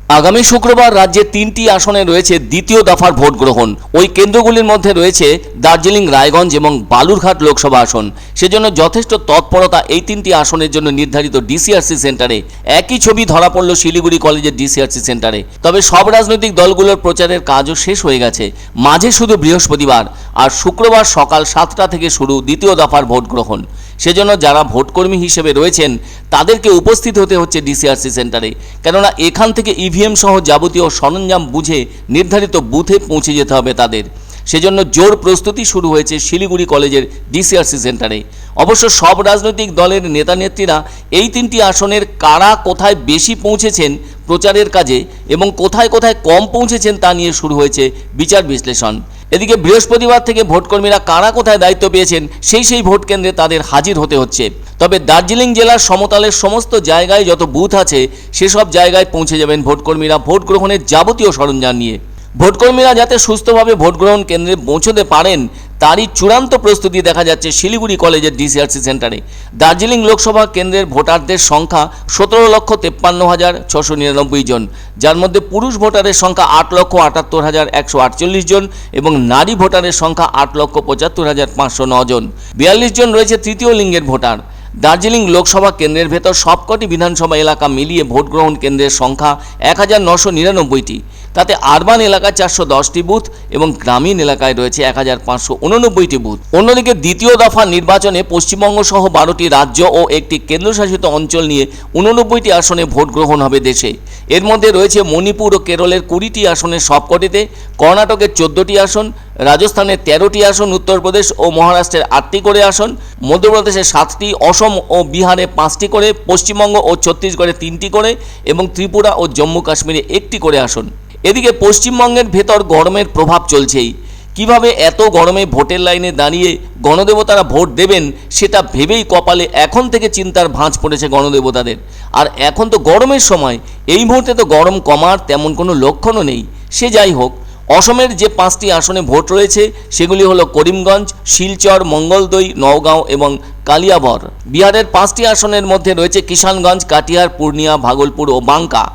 আগামী শুক্রবার রাজ্যে 3টি আসনে রয়েছে দ্বিতীয় দফার ভোট গ্রহণ। ওই কেন্দ্রগুলির মধ্যে রয়েছে দার্জিলিং, রায়গঞ্জ এবং বালুরঘাট লোকসভা আসন। সেজন্য যথেষ্ট তৎপরতা এই 3টি আসনের জন্য নির্ধারিত ডিসিআরসি সেন্টারে। একই ছবি ধরা পড়ল শিলিগুড়ি কলেজের ডিসিআরসি সেন্টারে। তবে সব রাজনৈতিক দলগুলোর প্রচারের কাজও শেষ হয়ে গেছে। মাঝে শুধু বৃহস্পতিবার আর শুক্রবার সকাল 7টা থেকে শুরু দ্বিতীয় দফার ভোট গ্রহণ। সেজন্য যারা ভোটকর্মী হিসেবে রয়েছেন তাদেরকে উপস্থিত হতে হচ্ছে ডিসিআরসি সেন্টারে, কেননা এখান থেকে ইভিএম সহ যাবতীয় সরঞ্জাম বুঝে নির্ধারিত বুথে পৌঁছে যেতে হবে তাদের। সেজন্য জোর প্রস্তুতি শুরু হয়েছে শিলিগুড়ি কলেজের ডিসিআরসি সেন্টারে। অবশ্য সব রাজনৈতিক দলের নেতা নেত্রীরা এই 3টি আসনের কারা কোথায় বেশি পৌঁছেছেন প্রচারের কাজে এবং কোথায় কোথায় কম পৌঁছেছেন তা নিয়ে শুরু হয়েছে বিচার বিশ্লেষণ। এদিকে বৃহস্পতিবার থেকে ভোটকর্মীরা কারা কোথায় দায়িত্ব পেয়েছেন সেই ভোট কেন্দ্রে তাদের হাজির হতে হচ্ছে। তবে দার্জিলিং জেলার সমতলের সমস্ত জায়গায় যত বুথ আছে সেসব জায়গায় পৌঁছে যাবেন ভোটকর্মীরা ভোট গ্রহণের যাবতীয় সরঞ্জাম নিয়ে। ভোটকর্মীরা যাতে সুস্থভাবে ভোট গ্রহণ কেন্দ্রে পৌঁছতে পারেন তারই চূড়ান্ত প্রস্তুতি দেখা যাচ্ছে শিলিগুড়ি কলেজের ডিসিআরসি সেন্টারে। দার্জিলিং লোকসভা কেন্দ্রের ভোটারদের সংখ্যা 17,53,699 জন, যার মধ্যে পুরুষ ভোটারের সংখ্যা 8,78,148 জন এবং নারী ভোটারের সংখ্যা 8,75,509 জন। 42 জন রয়েছে তৃতীয় লিঙ্গের ভোটার। দার্জিলিং লোকসভা কেন্দ্রের ভেতর সবকটি বিধানসভা এলাকা মিলিয়ে ভোট গ্রহণ কেন্দ্রের সংখ্যা 1999টি। তাতে আরবান এলাকায় 410টি বুথ এবং গ্রামীণ এলাকায় রয়েছে 1589টি বুথ। অন্যদিকে দ্বিতীয় দফা নির্বাচনে পশ্চিমবঙ্গ সহ 12টি রাজ্য ও একটি কেন্দ্রশাসিত অঞ্চল নিয়ে 89টি আসনে ভোট গ্রহণ হবে দেশে। এর মধ্যে রয়েছে মণিপুর ও কেরলের 20টি আসনের সবকটিতে, কর্ণাটকের 14টি আসন, রাজস্থানের 13টি আসন, উত্তরপ্রদেশ ও মহারাষ্ট্রের 8টি করে আসন, মধ্যপ্রদেশের 7টি, অসম ও বিহারে 5টি করে, পশ্চিমবঙ্গ ও ছত্তিশগড়ে 3টি করে এবং ত্রিপুরা ও জম্মু কাশ্মীরে 1টি করে আসন। এদিকে পশ্চিমবঙ্গের ভেতর গরমের প্রভাব চলছেই। কিভাবে এত গরমে ভোটের লাইনে দাঁড়িয়ে গণদেবতারা ভোট দেবেন সেটা ভেবেই কপালে এখন থেকে চিন্তার ভাঁজ পড়েছে গণদেবতাদের। আর এখন তো গরমের সময়, এই মুহূর্তে তো গরম কমার তেমন কোনো লক্ষণও নেই। সে যাই হোক, অসমের যে 5টি আসনে ভোট রয়েছে সেগুলি হলো করিমগঞ্জ, শিলচর, মঙ্গলদৈ, নওগাঁও এবং কালিয়াবর। বিহারের 5টি আসনের মধ্যে রয়েছে কিষানগঞ্জ, কাটিহার, পূর্ণিয়া, ভাগলপুর ও বাঙ্কা।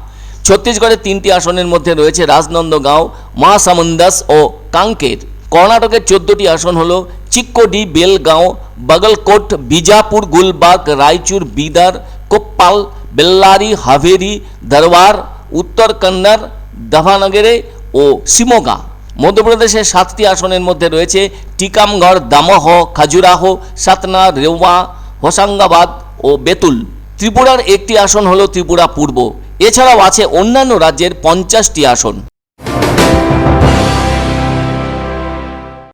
ছত্তিশগড়ের 3টি আসনের মধ্যে রয়েছে রাজনন্দগাঁও, মহাসামুন্দাস ও কাঙ্কের। কর্ণাটকের 14টি আসন হল চিক্কোডি, বেলগাঁও, বাগলকোট, বিজাপুর, গুলবার্গ, রায়চুর, বিদার, কোপ্পাল, বেল্লারি, হাভেরি, ধারওয়াড়, উত্তর কন্নড়, দাভানগরে ও শিমোগা। মধ্যপ্রদেশের 7টি আসনের মধ্যে রয়েছে টিকামগড়, দামোহ, খাজুরাহো, সাতনা, রেওয়া, হোশাঙ্গাবাদ ও বেতুল। ত্রিপুরার একটি আসন হল ত্রিপুরা পূর্ব। এছাড়াও আছে অন্যান্য রাজ্যের 50টি আসন।